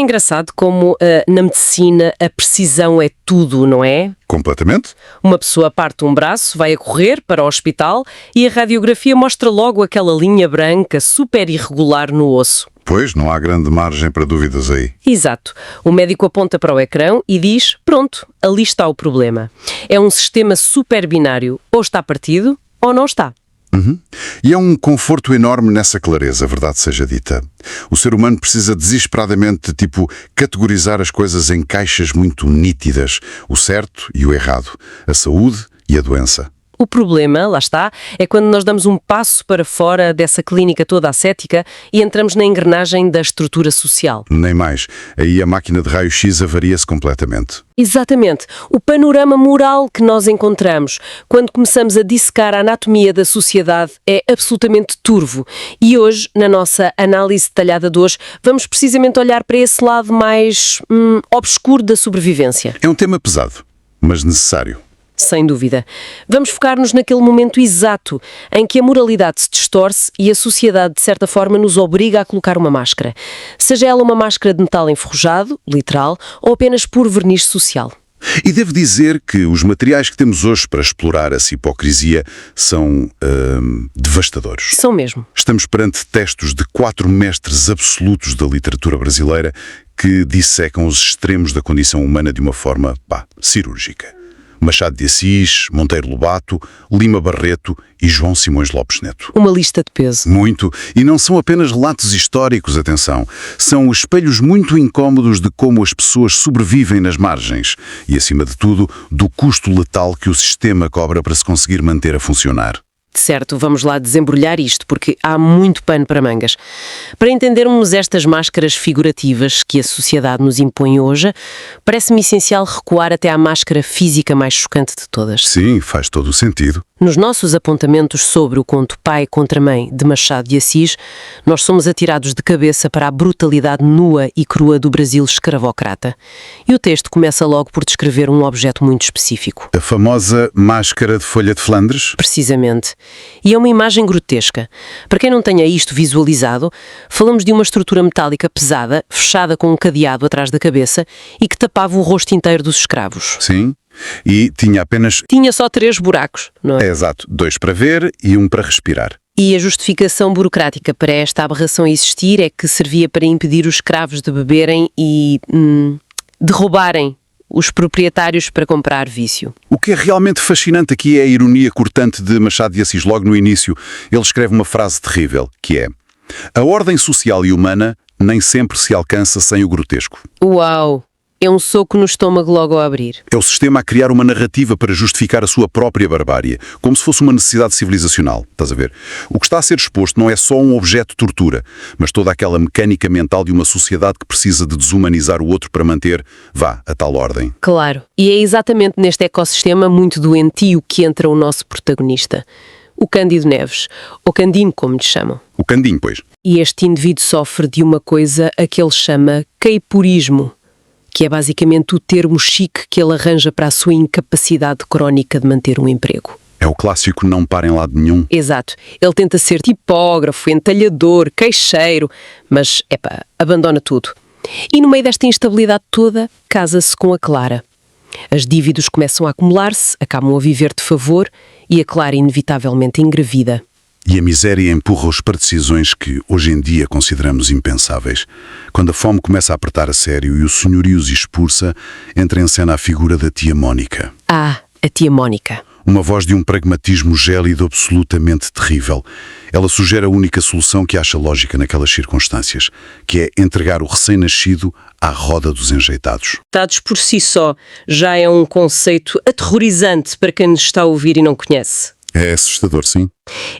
engraçado como na medicina a precisão é tudo, não é? Completamente? Uma pessoa parte um braço, vai a correr para o hospital e a radiografia mostra logo aquela linha branca super irregular no osso. Pois, não há grande margem para dúvidas aí. Exato. O médico aponta para o ecrã e diz, pronto, ali está o problema. É um sistema super binário, ou está partido ou não está. E é um conforto enorme nessa clareza, verdade seja dita. O ser humano precisa desesperadamente, categorizar as coisas em caixas muito nítidas. O certo e o errado. A saúde e a doença. O problema, lá está, é quando nós damos um passo para fora dessa clínica toda ascética e entramos na engrenagem da estrutura social. Nem mais. Aí a máquina de raio-x avaria-se completamente. Exatamente. O panorama moral que nós encontramos quando começamos a dissecar a anatomia da sociedade é absolutamente turvo. E hoje, na nossa análise detalhada de hoje, vamos precisamente olhar para esse lado mais obscuro da sobrevivência. É um tema pesado, mas necessário. Sem dúvida. Vamos focar-nos naquele momento exato em que a moralidade se distorce e a sociedade, de certa forma, nos obriga a colocar uma máscara. Seja ela uma máscara de metal enferrujado, literal, ou apenas por verniz social. E devo dizer que os materiais que temos hoje para explorar essa hipocrisia são devastadores. São mesmo. Estamos perante textos de 4 mestres absolutos da literatura brasileira que dissecam os extremos da condição humana de uma forma, cirúrgica. Machado de Assis, Monteiro Lobato, Lima Barreto e João Simões Lopes Neto. Uma lista de peso. Muito. E não são apenas relatos históricos, atenção. São espelhos muito incómodos de como as pessoas sobrevivem nas margens e, acima de tudo, do custo letal que o sistema cobra para se conseguir manter a funcionar. Certo, vamos lá desembrulhar isto, porque há muito pano para mangas. Para entendermos estas máscaras figurativas que a sociedade nos impõe hoje, parece-me essencial recuar até à máscara física mais chocante de todas. Sim, faz todo o sentido. Nos nossos apontamentos sobre o conto Pai contra Mãe, de Machado de Assis, nós somos atirados de cabeça para a brutalidade nua e crua do Brasil escravocrata. E o texto começa logo por descrever um objeto muito específico. A famosa máscara de folha de Flandres? Precisamente. E é uma imagem grotesca. Para quem não tenha isto visualizado, falamos de uma estrutura metálica pesada, fechada com um cadeado atrás da cabeça e que tapava o rosto inteiro dos escravos. Sim. E tinha apenas... Tinha só 3 buracos, não é? É exato. 2 para ver e 1 para respirar. E a justificação burocrática para esta aberração existir é que servia para impedir os escravos de beberem e de roubarem os proprietários para comprar vício. O que é realmente fascinante aqui é a ironia cortante de Machado de Assis. Logo no início, ele escreve uma frase terrível, que é: a ordem social e humana nem sempre se alcança sem o grotesco. Uau! É um soco no estômago logo a abrir. É o sistema a criar uma narrativa para justificar a sua própria barbárie, como se fosse uma necessidade civilizacional. Estás a ver? O que está a ser exposto não é só um objeto de tortura, mas toda aquela mecânica mental de uma sociedade que precisa de desumanizar o outro para manter, a tal ordem. Claro. E é exatamente neste ecossistema muito doentio que entra o nosso protagonista. O Cândido Neves, ou Candinho, como lhe chamam. O Candinho, pois. E este indivíduo sofre de uma coisa a que ele chama caiporismo, que é basicamente o termo chique que ele arranja para a sua incapacidade crónica de manter um emprego. É o clássico não para em lado nenhum. Exato. Ele tenta ser tipógrafo, entalhador, queixeiro, mas, abandona tudo. E no meio desta instabilidade toda, casa-se com a Clara. As dívidas começam a acumular-se, acabam a viver de favor e a Clara inevitavelmente engravida. E a miséria empurra-os para decisões que, hoje em dia, consideramos impensáveis. Quando a fome começa a apertar a sério e o senhorio os expulsa, entra em cena a figura da tia Mónica. Ah, a tia Mónica. Uma voz de um pragmatismo gélido absolutamente terrível. Ela sugere a única solução que acha lógica naquelas circunstâncias, que é entregar o recém-nascido à roda dos enjeitados. Dados por si só, já é um conceito aterrorizante para quem nos está a ouvir e não conhece. É assustador, sim.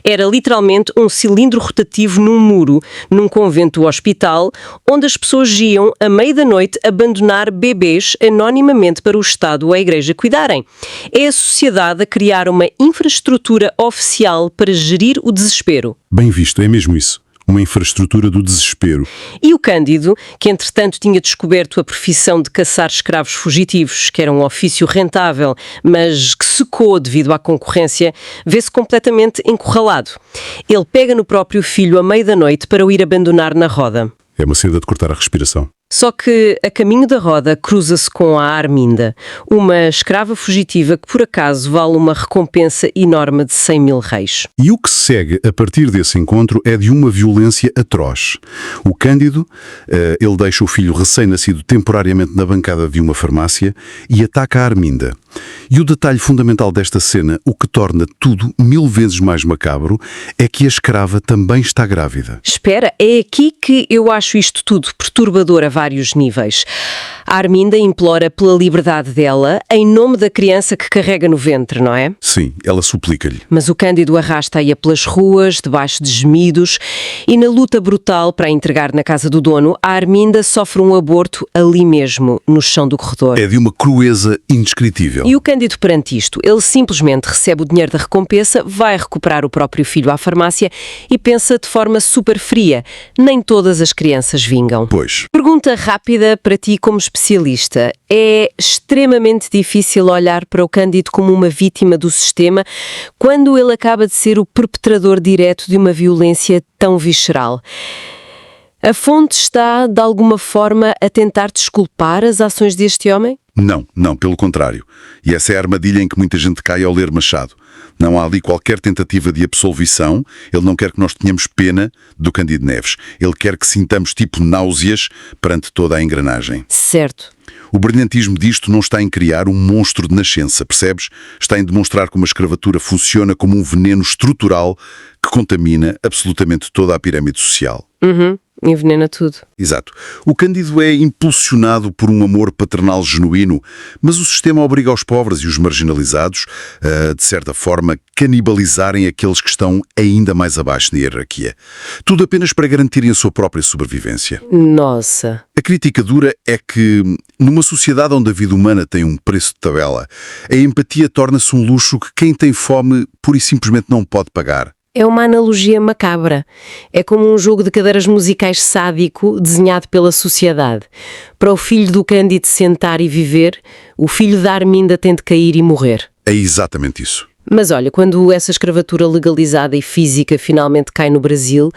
Era literalmente um cilindro rotativo num muro, num convento ou hospital, onde as pessoas iam, à meia da noite, abandonar bebês anonimamente para o Estado ou a Igreja cuidarem. É a sociedade a criar uma infraestrutura oficial para gerir o desespero. Bem visto, é mesmo isso. Uma infraestrutura do desespero. E o Cândido, que entretanto tinha descoberto a profissão de caçar escravos fugitivos, que era um ofício rentável, mas que secou devido à concorrência, vê-se completamente encurralado. Ele pega no próprio filho à meia da noite para o ir abandonar na roda. É uma cena de cortar a respiração. Só que, a caminho da roda, cruza-se com a Arminda, uma escrava fugitiva que, por acaso, vale uma recompensa enorme de 100 mil reis. E o que se segue a partir desse encontro é de uma violência atroz. O Cândido, ele deixa o filho recém-nascido temporariamente na bancada de uma farmácia e ataca a Arminda. E o detalhe fundamental desta cena, o que torna tudo 1000 vezes mais macabro, é que a escrava também está grávida. Espera, é aqui que eu acho isto tudo perturbador a vários níveis. A Arminda implora pela liberdade dela em nome da criança que carrega no ventre, não é? Sim, ela suplica-lhe. Mas o Cândido arrasta-a pelas ruas, debaixo de gemidos, e na luta brutal para a entregar na casa do dono, a Arminda sofre um aborto ali mesmo, no chão do corredor. É de uma crueza indescritível. E o Cândido, perante isto, ele simplesmente recebe o dinheiro da recompensa, vai recuperar o próprio filho à farmácia e pensa de forma super fria: nem todas as crianças vingam. Pois. Pergunta rápida para ti como especialista. É extremamente difícil olhar para o Cândido como uma vítima do sistema quando ele acaba de ser o perpetrador direto de uma violência tão visceral. A fonte está, de alguma forma, a tentar desculpar as ações deste homem? Não, pelo contrário. E essa é a armadilha em que muita gente cai ao ler Machado. Não há ali qualquer tentativa de absolvição. Ele não quer que nós tenhamos pena do Cândido Neves. Ele quer que sintamos tipo náuseas perante toda a engrenagem. Certo. O brilhantismo disto não está em criar um monstro de nascença, percebes? Está em demonstrar como a escravatura funciona como um veneno estrutural que contamina absolutamente toda a pirâmide social. Envenena tudo. Exato. O Cândido é impulsionado por um amor paternal genuíno, mas o sistema obriga os pobres e os marginalizados a, de certa forma, canibalizarem aqueles que estão ainda mais abaixo na hierarquia. Tudo apenas para garantirem a sua própria sobrevivência. Nossa. A crítica dura é que, numa sociedade onde a vida humana tem um preço de tabela, a empatia torna-se um luxo que quem tem fome pura e simplesmente não pode pagar. É uma analogia macabra. É como um jogo de cadeiras musicais sádico desenhado pela sociedade. Para o filho do Cândido sentar e viver, o filho da Arminda tem de cair e morrer. É exatamente isso. Mas olha, quando essa escravatura legalizada e física finalmente cai no Brasil,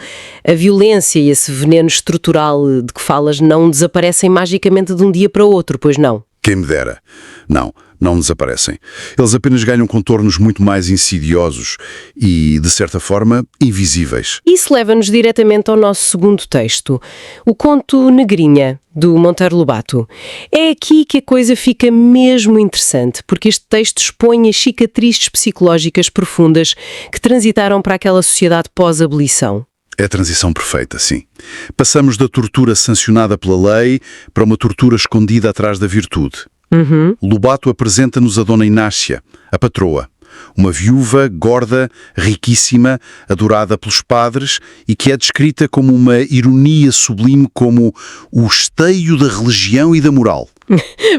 a violência e esse veneno estrutural de que falas não desaparecem magicamente de um dia para o outro, pois não? Quem me dera. Não desaparecem. Eles apenas ganham contornos muito mais insidiosos e, de certa forma, invisíveis. Isso leva-nos diretamente ao nosso segundo texto, o conto Negrinha, do Monteiro Lobato. É aqui que a coisa fica mesmo interessante, porque este texto expõe as cicatrizes psicológicas profundas que transitaram para aquela sociedade pós-abolição. É a transição perfeita, sim. Passamos da tortura sancionada pela lei para uma tortura escondida atrás da virtude. Lobato apresenta-nos a Dona Inácia, a patroa. Uma viúva, gorda, riquíssima, adorada pelos padres e que é descrita como uma ironia sublime, como o esteio da religião e da moral.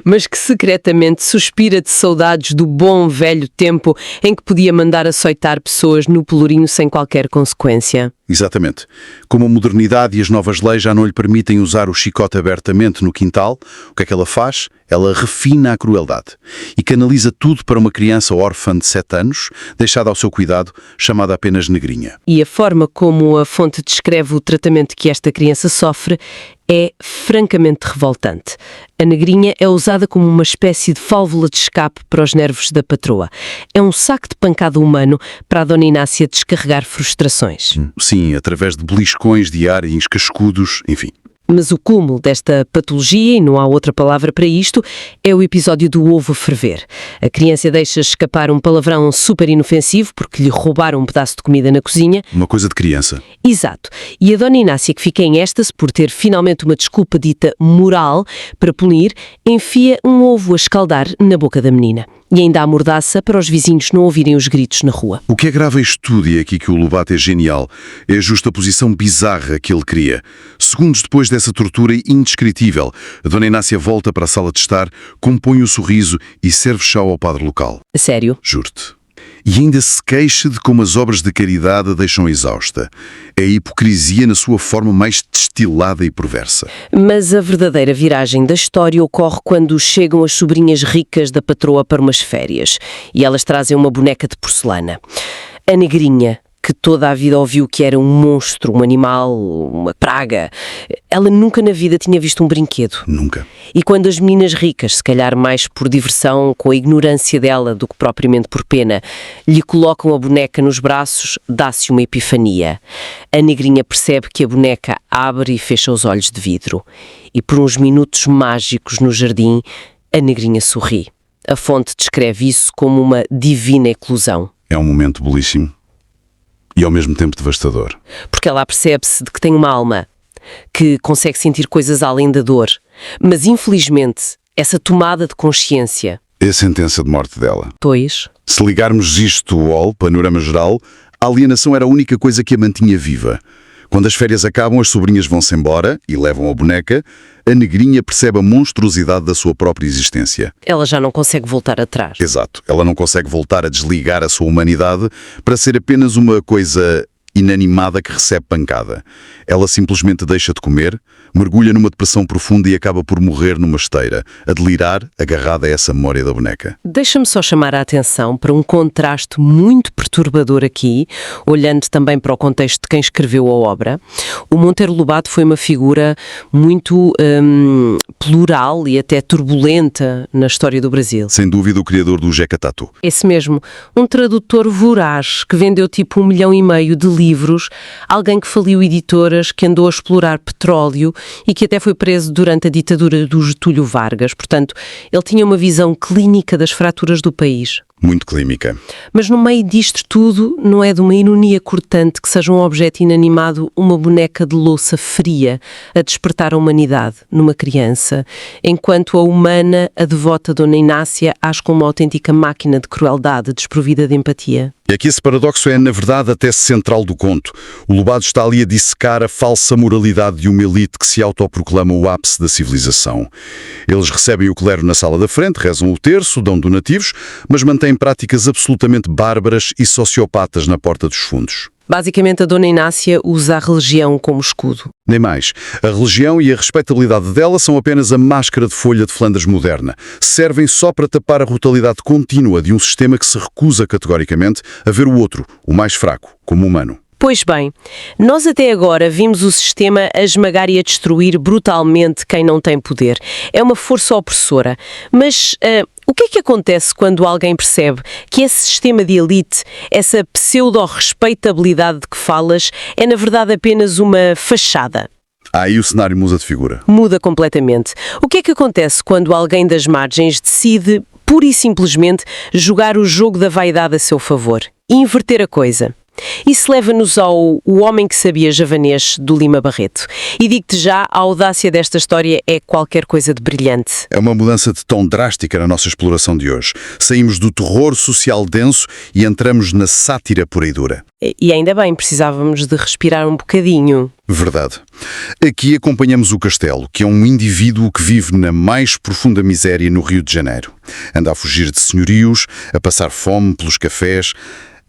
Mas que secretamente suspira de saudades do bom velho tempo em que podia mandar açoitar pessoas no pelourinho sem qualquer consequência. Exatamente. Como a modernidade e as novas leis já não lhe permitem usar o chicote abertamente no quintal, o que é que ela faz? Ela refina a crueldade e canaliza tudo para uma criança órfã de 7 anos, deixada ao seu cuidado, chamada apenas Negrinha. E a forma como a fonte descreve o tratamento que esta criança sofre é francamente revoltante. A Negrinha é usada como uma espécie de válvula de escape para os nervos da patroa. É um saco de pancada humano para a Dona Inácia descarregar frustrações. Sim, através de beliscões diários, cascudos, enfim. Mas o cúmulo desta patologia, e não há outra palavra para isto, é o episódio do ovo a ferver. A criança deixa escapar um palavrão super inofensivo porque lhe roubaram um pedaço de comida na cozinha. Uma coisa de criança. Exato. E a Dona Inácia, que fica em êxtase por ter finalmente uma desculpa dita moral para punir, enfia um ovo a escaldar na boca da menina. E ainda há mordaça para os vizinhos não ouvirem os gritos na rua. O que é grave isto tudo, e é aqui que o Lobato é genial, é a justaposição bizarra que ele cria. Segundos depois dessa tortura indescritível, a Dona Inácia volta para a sala de estar, compõe o sorriso e serve chá ao padre local. A sério? Juro-te. E ainda se queixa de como as obras de caridade a deixam exausta. É a hipocrisia na sua forma mais destilada e perversa. Mas a verdadeira viragem da história ocorre quando chegam as sobrinhas ricas da patroa para umas férias. E elas trazem uma boneca de porcelana. A Negrinha, que toda a vida ouviu que era um monstro, um animal, uma praga. Ela nunca na vida tinha visto um brinquedo. Nunca. E quando as meninas ricas, se calhar mais por diversão, com a ignorância dela do que propriamente por pena, lhe colocam a boneca nos braços, dá-se uma epifania. A negrinha percebe que a boneca abre e fecha os olhos de vidro. E por uns minutos mágicos no jardim, a negrinha sorri. A fonte descreve isso como uma divina eclosão. É um momento belíssimo e ao mesmo tempo devastador. Porque ela percebe-se de que tem uma alma, que consegue sentir coisas além da dor. Mas, infelizmente, essa tomada de consciência... É a sentença de morte dela. Pois. Se ligarmos isto ao panorama geral, a alienação era a única coisa que a mantinha viva. Quando as férias acabam, as sobrinhas vão-se embora e levam a boneca, a negrinha percebe a monstruosidade da sua própria existência. Ela já não consegue voltar atrás. Exato. Ela não consegue voltar a desligar a sua humanidade para ser apenas uma coisa inanimada que recebe pancada. Ela simplesmente deixa de comer, mergulha numa depressão profunda e acaba por morrer numa esteira, a delirar, agarrada a essa memória da boneca. Deixa-me só chamar a atenção para um contraste muito perturbador aqui, olhando também para o contexto de quem escreveu a obra. O Monteiro Lobato foi uma figura muito plural e até turbulenta na história do Brasil. Sem dúvida o criador do Jeca Tatu. Esse mesmo, um tradutor voraz que vendeu tipo 1,5 milhão de livros, alguém que faliu editoras, que andou a explorar petróleo e que até foi preso durante a ditadura do Getúlio Vargas. Portanto, ele tinha uma visão clínica das fraturas do país. Muito clínica. Mas no meio disto tudo, não é de uma ironia cortante que seja um objeto inanimado uma boneca de louça fria a despertar a humanidade numa criança, enquanto a humana, a devota Dona Inácia, age como uma autêntica máquina de crueldade desprovida de empatia. E aqui esse paradoxo é, na verdade, até central do conto. O Lobato está ali a dissecar a falsa moralidade de uma elite que se autoproclama o ápice da civilização. Eles recebem o clero na sala da frente, rezam o terço, dão donativos, mas mantêm práticas absolutamente bárbaras e sociopatas na porta dos fundos. Basicamente, a Dona Inácia usa a religião como escudo. Nem mais. A religião e a respeitabilidade dela são apenas a máscara de folha de Flandres moderna. Servem só para tapar a brutalidade contínua de um sistema que se recusa categoricamente a ver o outro, o mais fraco, como humano. Pois bem, nós até agora vimos o sistema a esmagar e a destruir brutalmente quem não tem poder. É uma força opressora. Mas o que é que acontece quando alguém percebe que esse sistema de elite, essa pseudo-respeitabilidade de que falas, é na verdade apenas uma fachada? Aí o cenário muda de figura. Muda completamente. O que é que acontece quando alguém das margens decide, pura e simplesmente, jogar o jogo da vaidade a seu favor e inverter a coisa? Isso leva-nos ao O Homem que Sabia Javanês, do Lima Barreto. E digo-te já, a audácia desta história é qualquer coisa de brilhante. É uma mudança de tom drástica na nossa exploração de hoje. Saímos do terror social denso e entramos na sátira pura e dura. E ainda bem, precisávamos de respirar um bocadinho. Verdade. Aqui acompanhamos o Castelo, que é um indivíduo que vive na mais profunda miséria no Rio de Janeiro. Anda a fugir de senhorios, a passar fome pelos cafés,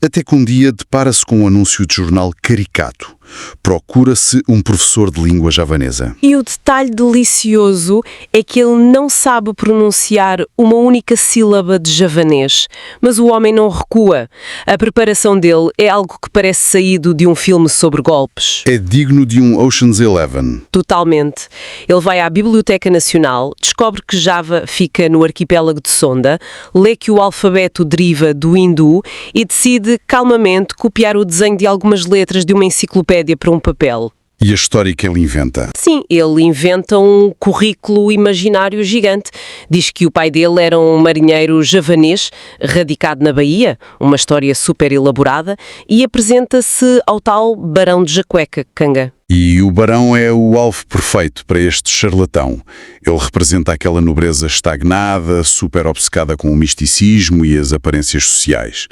até que um dia depara-se com um anúncio de jornal caricato. Procura-se um professor de língua javanesa. E o detalhe delicioso é que ele não sabe pronunciar uma única sílaba de javanês, mas o homem não recua. A preparação dele é algo que parece saído de um filme sobre golpes. É digno de um Ocean's 11. Totalmente. Ele vai à Biblioteca Nacional, descobre que Java fica no arquipélago de Sonda, lê que o alfabeto deriva do hindu e decide calmamente copiar o desenho de algumas letras de uma enciclopédia para um papel. E a história que ele inventa? Sim, ele inventa um currículo imaginário gigante. Diz que o pai dele era um marinheiro javanês, radicado na Bahia, uma história super elaborada, e apresenta-se ao tal Barão de Jacueca, Canga. E o Barão é o alvo perfeito para este charlatão. Ele representa aquela nobreza estagnada, super obcecada com o misticismo e as aparências sociais.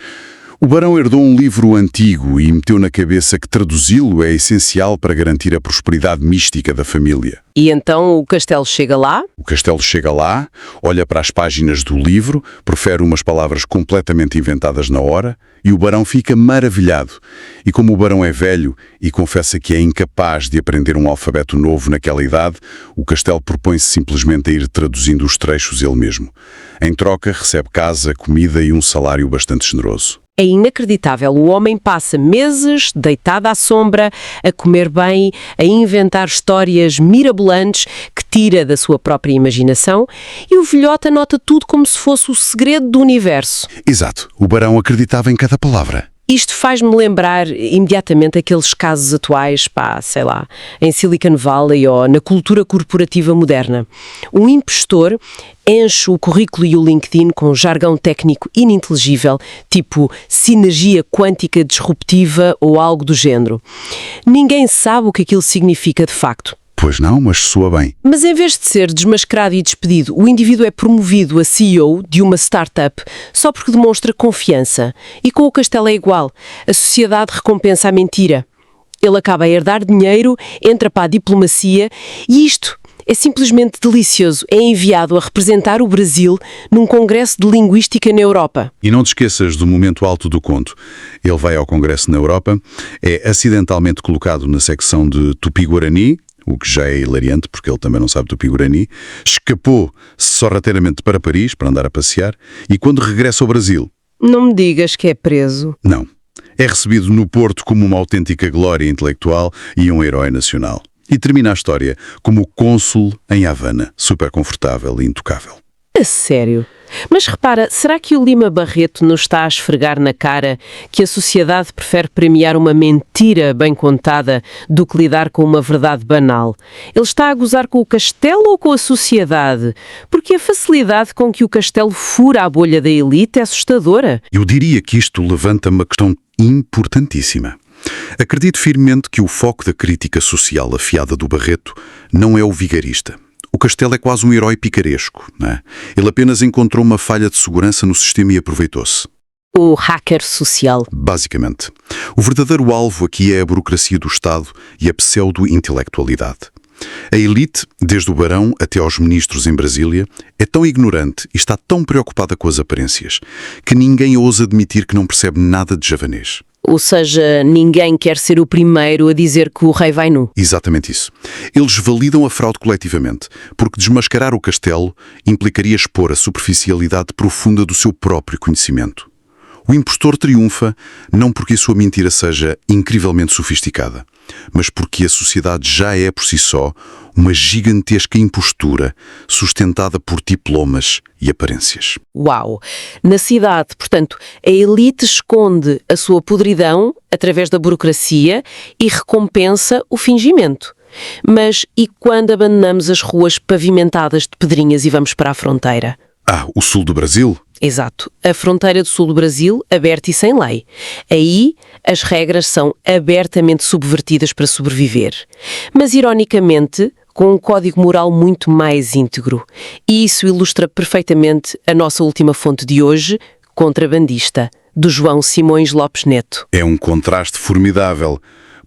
O Barão herdou um livro antigo e meteu na cabeça que traduzi-lo é essencial para garantir a prosperidade mística da família. E então o Castelo chega lá? O Castelo chega lá, olha para as páginas do livro, profere umas palavras completamente inventadas na hora e o Barão fica maravilhado. E como o Barão é velho e confessa que é incapaz de aprender um alfabeto novo naquela idade, o Castelo propõe-se simplesmente a ir traduzindo os trechos ele mesmo. Em troca, recebe casa, comida e um salário bastante generoso. É inacreditável. O homem passa meses deitado à sombra, a comer bem, a inventar histórias mirabolantes que tira da sua própria imaginação, e o velhote anota tudo como se fosse o segredo do universo. Exato. O barão acreditava em cada palavra. Isto faz-me lembrar imediatamente aqueles casos atuais, sei lá, em Silicon Valley ou na cultura corporativa moderna. Um impostor enche o currículo e o LinkedIn com jargão técnico ininteligível, tipo sinergia quântica disruptiva ou algo do género. Ninguém sabe o que aquilo significa de facto. Pois não, mas soa bem. Mas em vez de ser desmascarado e despedido, o indivíduo é promovido a CEO de uma startup só porque demonstra confiança. E com o castelo é igual. A sociedade recompensa a mentira. Ele acaba a herdar dinheiro, entra para a diplomacia e isto é simplesmente delicioso. É enviado a representar o Brasil num congresso de linguística na Europa. E não te esqueças do momento alto do conto. Ele vai ao congresso na Europa, é acidentalmente colocado na secção de Tupi-Guarani, o que já é hilariante, porque ele também não sabe Tupi-Guarani, escapou sorrateiramente para Paris, para andar a passear, e quando regressa ao Brasil... Não me digas que é preso. Não. É recebido no Porto como uma autêntica glória intelectual e um herói nacional. E termina a história como cônsul em Havana, super confortável e intocável. A sério? Mas repara, será que o Lima Barreto nos está a esfregar na cara que a sociedade prefere premiar uma mentira bem contada do que lidar com uma verdade banal? Ele está a gozar com o castelo ou com a sociedade? Porque a facilidade com que o castelo fura a bolha da elite é assustadora. Eu diria que isto levanta uma questão importantíssima. Acredito firmemente que o foco da crítica social afiada do Barreto não é o vigarista. O Castelo é quase um herói picaresco, não é? Ele apenas encontrou uma falha de segurança no sistema e aproveitou-se. O hacker social. Basicamente. O verdadeiro alvo aqui é a burocracia do Estado e a pseudo-intelectualidade. A elite, desde o barão até aos ministros em Brasília, é tão ignorante e está tão preocupada com as aparências que ninguém ousa admitir que não percebe nada de javanês. Ou seja, ninguém quer ser o primeiro a dizer que o rei vai nu. Exatamente isso. Eles validam a fraude coletivamente, porque desmascarar o castelo implicaria expor a superficialidade profunda do seu próprio conhecimento. O impostor triunfa não porque a sua mentira seja incrivelmente sofisticada, mas porque a sociedade já é, por si só, uma gigantesca impostura sustentada por diplomas e aparências. Uau! Na cidade, portanto, a elite esconde a sua podridão através da burocracia e recompensa o fingimento. Mas e quando abandonamos as ruas pavimentadas de pedrinhas e vamos para a fronteira? O sul do Brasil? Exato. A fronteira do sul do Brasil, aberta e sem lei. Aí, as regras são abertamente subvertidas para sobreviver. Mas, ironicamente, com um código moral muito mais íntegro. E isso ilustra perfeitamente a nossa última fonte de hoje, Contrabandista, do João Simões Lopes Neto. É um contraste formidável.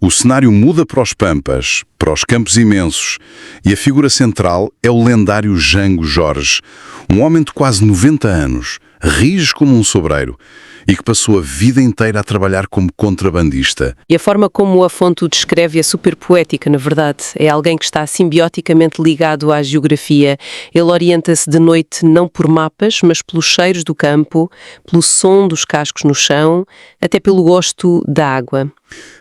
O cenário muda para os Pampas, para os Campos Imensos, e a figura central é o lendário Jango Jorge, um homem de quase 90 anos, rijo como um sobreiro, e que passou a vida inteira a trabalhar como contrabandista. E a forma como a fonte o descreve é super poética, na verdade. É alguém que está simbioticamente ligado à geografia. Ele orienta-se de noite não por mapas, mas pelos cheiros do campo, pelo som dos cascos no chão, até pelo gosto da água.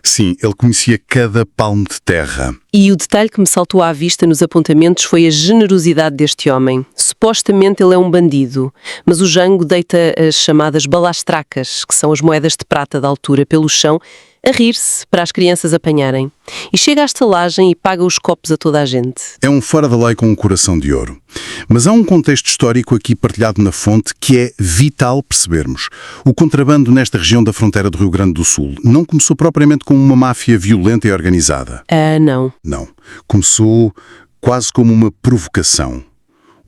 Sim, ele conhecia cada palmo de terra. E o detalhe que me saltou à vista nos apontamentos foi a generosidade deste homem. Supostamente ele é um bandido, mas o Jango deita as chamadas balastracas, que são as moedas de prata da altura, pelo chão, a rir-se para as crianças apanharem. E chega à estalagem e paga os copos a toda a gente. É um fora da lei com um coração de ouro. Mas há um contexto histórico aqui partilhado na fonte que é vital percebermos. O contrabando nesta região da fronteira do Rio Grande do Sul não começou propriamente com uma máfia violenta e organizada. Não. Não. Começou quase como uma provocação.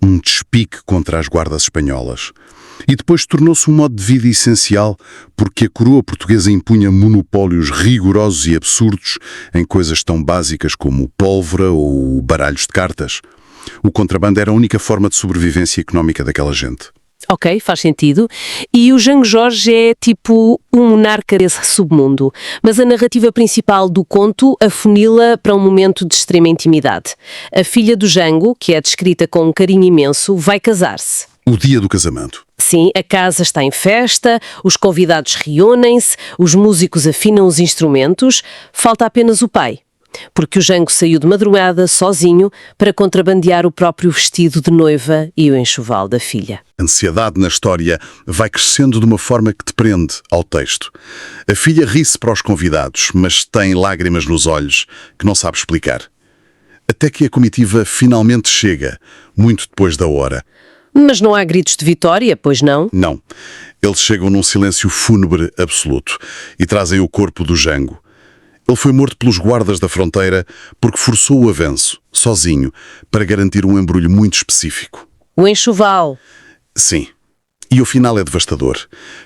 Um despique contra as guardas espanholas. E depois tornou-se um modo de vida essencial porque a coroa portuguesa impunha monopólios rigorosos e absurdos em coisas tão básicas como pólvora ou baralhos de cartas. O contrabando era a única forma de sobrevivência económica daquela gente. Ok, faz sentido. E o Jango Jorge é tipo um monarca desse submundo. Mas a narrativa principal do conto afunila para um momento de extrema intimidade. A filha do Jango, que é descrita com um carinho imenso, vai casar-se. O dia do casamento. Sim, a casa está em festa, os convidados reúnem-se, os músicos afinam os instrumentos, falta apenas o pai. Porque o Jango saiu de madrugada, sozinho, para contrabandear o próprio vestido de noiva e o enxoval da filha. A ansiedade na história vai crescendo de uma forma que te prende ao texto. A filha ri-se para os convidados, mas tem lágrimas nos olhos que não sabe explicar. Até que a comitiva finalmente chega, muito depois da hora. Mas não há gritos de vitória, pois não? Não. Eles chegam num silêncio fúnebre absoluto e trazem o corpo do Jango. Ele foi morto pelos guardas da fronteira porque forçou o avanço, sozinho, para garantir um embrulho muito específico. O enxoval. Sim. E o final é devastador.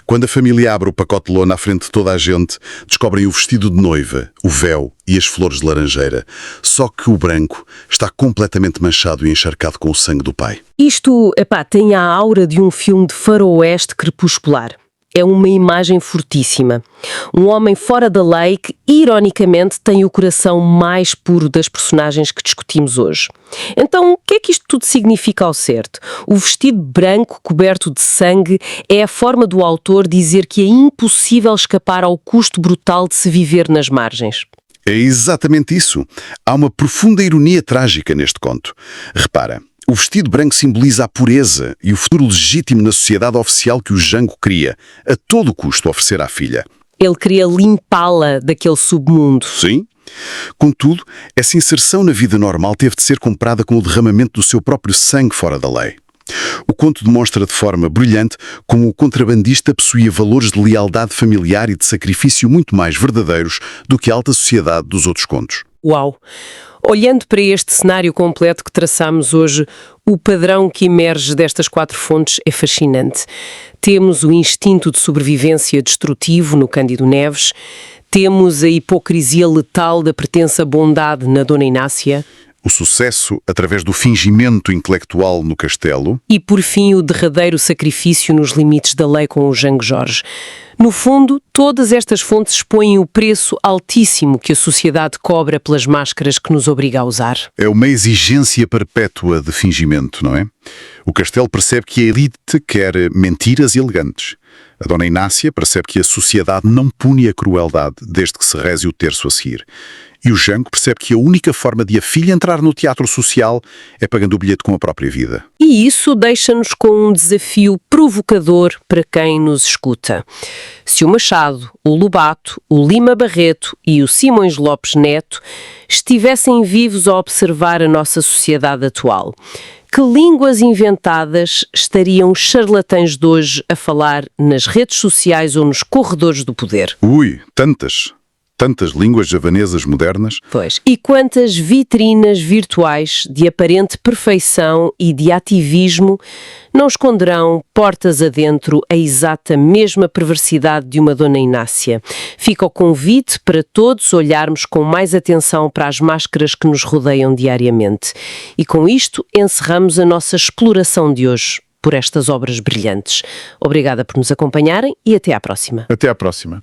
Quando a família abre o pacote de lona à frente de toda a gente, descobrem o vestido de noiva, o véu e as flores de laranjeira. Só que o branco está completamente manchado e encharcado com o sangue do pai. Isto, tem a aura de um filme de faroeste crepuscular. É uma imagem fortíssima. Um homem fora da lei que, ironicamente, tem o coração mais puro das personagens que discutimos hoje. Então, o que é que isto tudo significa ao certo? O vestido branco coberto de sangue é a forma do autor dizer que é impossível escapar ao custo brutal de se viver nas margens. É exatamente isso. Há uma profunda ironia trágica neste conto. Repara. O vestido branco simboliza a pureza e o futuro legítimo na sociedade oficial que o Jango queria, a todo custo, oferecer à filha. Ele queria limpá-la daquele submundo. Sim. Contudo, essa inserção na vida normal teve de ser comprada com o derramamento do seu próprio sangue fora da lei. O conto demonstra de forma brilhante como o contrabandista possuía valores de lealdade familiar e de sacrifício muito mais verdadeiros do que a alta sociedade dos outros contos. Uau! Olhando para este cenário completo que traçamos hoje, o padrão que emerge destas 4 fontes é fascinante. Temos o instinto de sobrevivência destrutivo no Cândido Neves, temos a hipocrisia letal da pretensa bondade na Dona Inácia, o sucesso através do fingimento intelectual no Castelo e, por fim, o derradeiro sacrifício nos limites da lei com o Jango Jorge. No fundo, todas estas fontes expõem o preço altíssimo que a sociedade cobra pelas máscaras que nos obriga a usar. É uma exigência perpétua de fingimento, não é? O Castelo percebe que a elite quer mentiras elegantes. A Dona Inácia percebe que a sociedade não pune a crueldade desde que se reze o terço a seguir. E o Jango percebe que a única forma de a filha entrar no teatro social é pagando o bilhete com a própria vida. E isso deixa-nos com um desafio provocador para quem nos escuta. Se o Machado, o Lobato, o Lima Barreto e o Simões Lopes Neto estivessem vivos a observar a nossa sociedade atual, que línguas inventadas estariam os charlatães de hoje a falar nas redes sociais ou nos corredores do poder? Ui, tantas línguas javanesas modernas. Pois. E quantas vitrinas virtuais de aparente perfeição e de ativismo não esconderão, portas adentro, a exata mesma perversidade de uma Dona Inácia? Fica o convite para todos olharmos com mais atenção para as máscaras que nos rodeiam diariamente. E com isto encerramos a nossa exploração de hoje por estas obras brilhantes. Obrigada por nos acompanharem e até à próxima. Até à próxima.